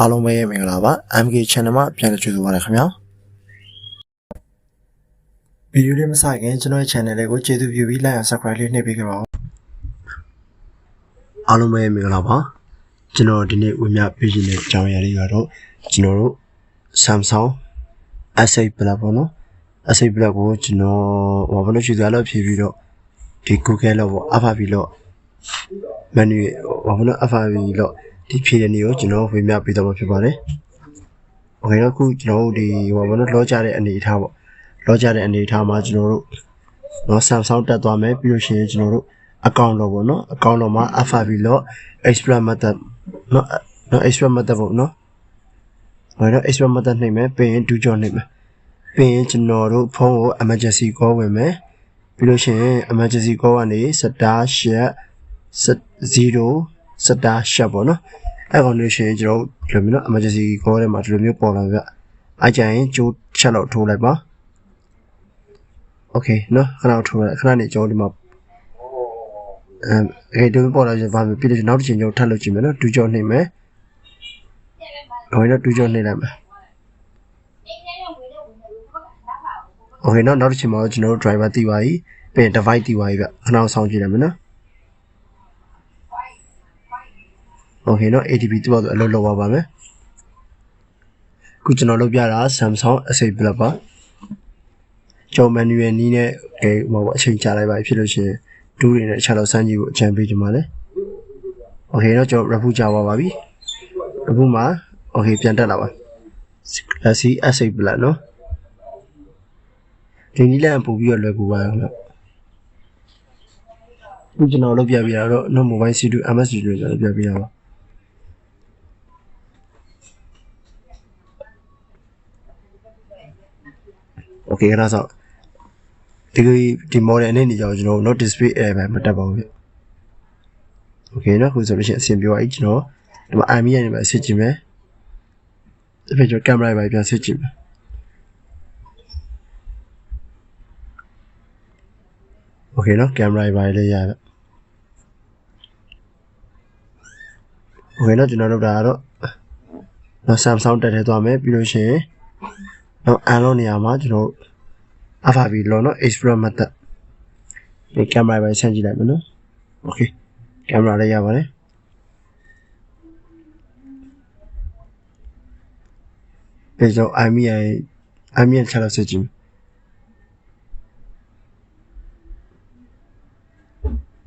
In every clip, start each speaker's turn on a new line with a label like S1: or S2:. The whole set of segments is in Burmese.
S1: အားလုံးပဲမင်္ဂလာပါ MK Channel မှာပြန်လည်ကြိုဆိုပါရခင်ဗျာဗီဒီယိုလေးမစခင်ကျွန်တော်ရဲ့ channel လေးကိုကျေးဇူးပြုပြီး like and subscribe လေးနှိပ်ပေးကြပါဦးအားလုံးပဲမင်္ဂလာပါကျွန်တော်ဒီနေ့ဝင်မြပေးခြင်းတဲ့အကြောင်းအရာလေးကတော့ကျွန်တော်တို့ Samsung S8 Plus ပေါ့နော် S8 Plus ကိုကျွန်တော်ဘာလို့ယူသားလို့ဖြည့်ပြီးတော့ဒီ Google လို့ပေါ့ FRB လို့ menu ဘာလို့ FRB လို့ဒီဖြည့်တဲ့နေကိုကျွန်တော်ဝင်မြပေးတော့မှာဖြစ်ပါတယ်โอเคတော့ခုကျွန်တော်တို့ဒီဘာလို့လောကြတဲ့အနေအထားပေါ့လောကြတဲ့အနေအထားမှာကျွန်တော်တို့နော် Samsung တက်သွားမယ်ပြီးလို့ရှိရင်ကျွန်တော်တို့ account လို့ပေါ့နော် account လို့မှာ FRB လို့ express method နော် express method ပေါ့နော်ဟိုတော့ express method နှိပ်မယ်ပြီးရင်2ကြောနှိပ်မယ်ပြီးရင်ကျွန်တော်တို့ဖုန်းကို emergency call ဝင်မယ်ပြီးလို့ရှိရင် emergency call ကနေ*0*** ပေါ့နော်အဲ့ကောင်လို့ရှိရင်ကျွန်တော်ဒီလိုမျိုးနော် emergency call ထဲမှာဒီလိုမျိုးပေါ်လာပြအဲ့ကြရင်ကြိုးချက်လောက်ထိုးလိုက်ပါโอเคနော်ခဏထိုးလိုက်ခဏနေကျွန်တော်ဒီမှာဒီပေါ်လာရင်ဗာပြီးလို့နောက်တစ်ချိန်ကျွန်တော်ထပ်လုပ်ကြည့်မယ်နော်2ကြောနှိပ်မယ်ဟိုတော့2ကြောနှိပ်လိုက်မယ်โอเคနော်နောက်တစ်ချိန်မှာကျွန်တော်တို့ driver တီးပါပြီပြီးရင် device တီးပါပြီဗျခဏဆောင်ကြည့်လိုက်မယ်နော်โอเคနော် ATP တူတော့အလုပ်လုပ်ပါမယ်ခုကျွန်တော်လုပ်ပြတာ Samsung S8 Plus ပါကျော် manual နီးနဲ့ဟိုပေါ့အချိန်ကြာလိုက်ပါဖြစ်လို့ရှိရင်ဒူးတွေနဲ့ချက်တော့စမ်းကြည့်ဖို့အကြံပေးကြပါလေโอเคနော်ကျွန်တော် reboot ကြာပါပြီ reboot မှာโอเคပြန်တက်လာပါ Galaxy S8 Plus နော်ဒီနီးလမ်းပို့ပြီးတော့လွယ်ကူပါခင်ဗျခုကျွန်တော်လုပ်ပြပြတာတော့ no mobile C2 MS Studio ကျွန်တော်ပြပြရပါโอเคအဲ့ဒါဆိုဒီ model အနေနဲ့ကြောင့်ကျွန်တော် not display air ပဲမတက်ပါဘူးဗျโอเคနော်ခုဆိုလို့ရှိရင်အဆင်ပြေပါပြီကျွန်တော်ဒီမှာ IMEI နဲ့ပဲစစ်ကြည့်မယ်ဒီဖက်ကျွန်တော် camera ပဲပြန်စစ်ကြည့်မယ်โอเคနော် camera ပဲလေးရတယ်โอเคနော်ကျွန်တော်လုပ်တာကတော့နော် Samsung တက်ထဲသွားမယ်ပြီးလို့ရှိရင်နော်အန်လို့နေရာမှာကျွန်တော် FRB လို့နော် express method ဒီ camera ပဲဆန်းကြည့်လိုက်မယ်နော်โอเค camera လေးရပါတယ်ပြီးတော့ IMEI ချက်လို့စစ်ကြည့်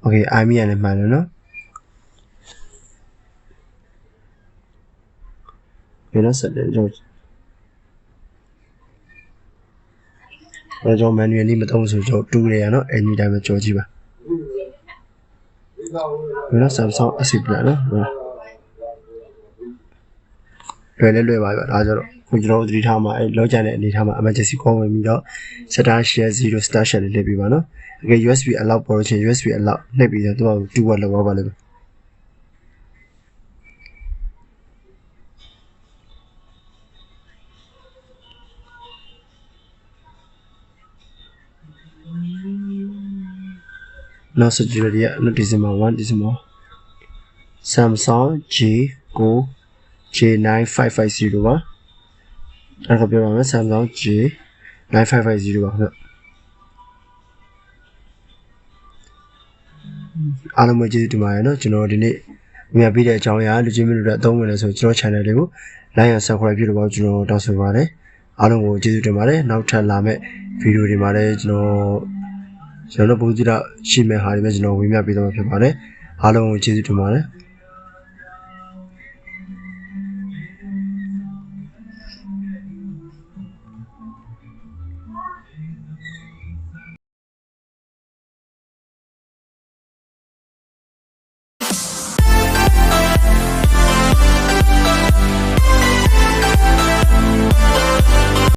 S1: โอเค IMEI နဲ့မှန်တယ်နော်ဘယ်လိုဆက်လဲကျွန်တော် manual လေးမသုံးဆိုကျွန်တော်တူးတယ်ရနော်အဲ့ဒီတိုင်းပဲကြော်ကြည့်ပါဘယ်လို Samsung S8 Plus နော်လွယ်ပါဗျဒါကြတော့ခုကျွန်တော်သတိထားမှာအဲ့လောက်ကြတဲ့အနေထားမှာ emergency call ဝင်ပြီးတော့ *0 လေးပြပါနော်အကယ် USB allow ပေါ်လို့ချင်း USB allow နှိပ်ပြီးတော့သူက2 watt လောက်ပါလိမ့်မယ်နောက်ဆက်ကြည့်ရတဲ့ December 1 December Samsung J9 J9550 ပါအဲ့ဒါပြောပါမယ် Samsung J9550 ပါခင်ဗျအားလုံးပဲကျေးဇူးတင်ပါတယ်နော်ကျွန်တော်ဒီနေ့မြင်ပြတဲ့အကြောင်းအရာလူချင်းမျိုးတွေအသုံးဝင်လဲဆိုကျွန်တော် channel လေးကို like and subscribe ပြုလို့ပါကျွန်တော်တောင်းဆိုပါတယ်အားလုံးကိုကျေးဇူးတင်ပါတယ်နောက်ထပ်လာမယ့်ဗီဒီယိုတွေမှာလည်းကျွန်တော်ဘုန်းကြီးတို့ရှိမဲ့ဟာတွေပဲကျွန်တော်ဝေမျှပေးသွားမှာဖြစ်ပါတယ်အားလုံးကိုကျေးဇူးတင်ပါတယ်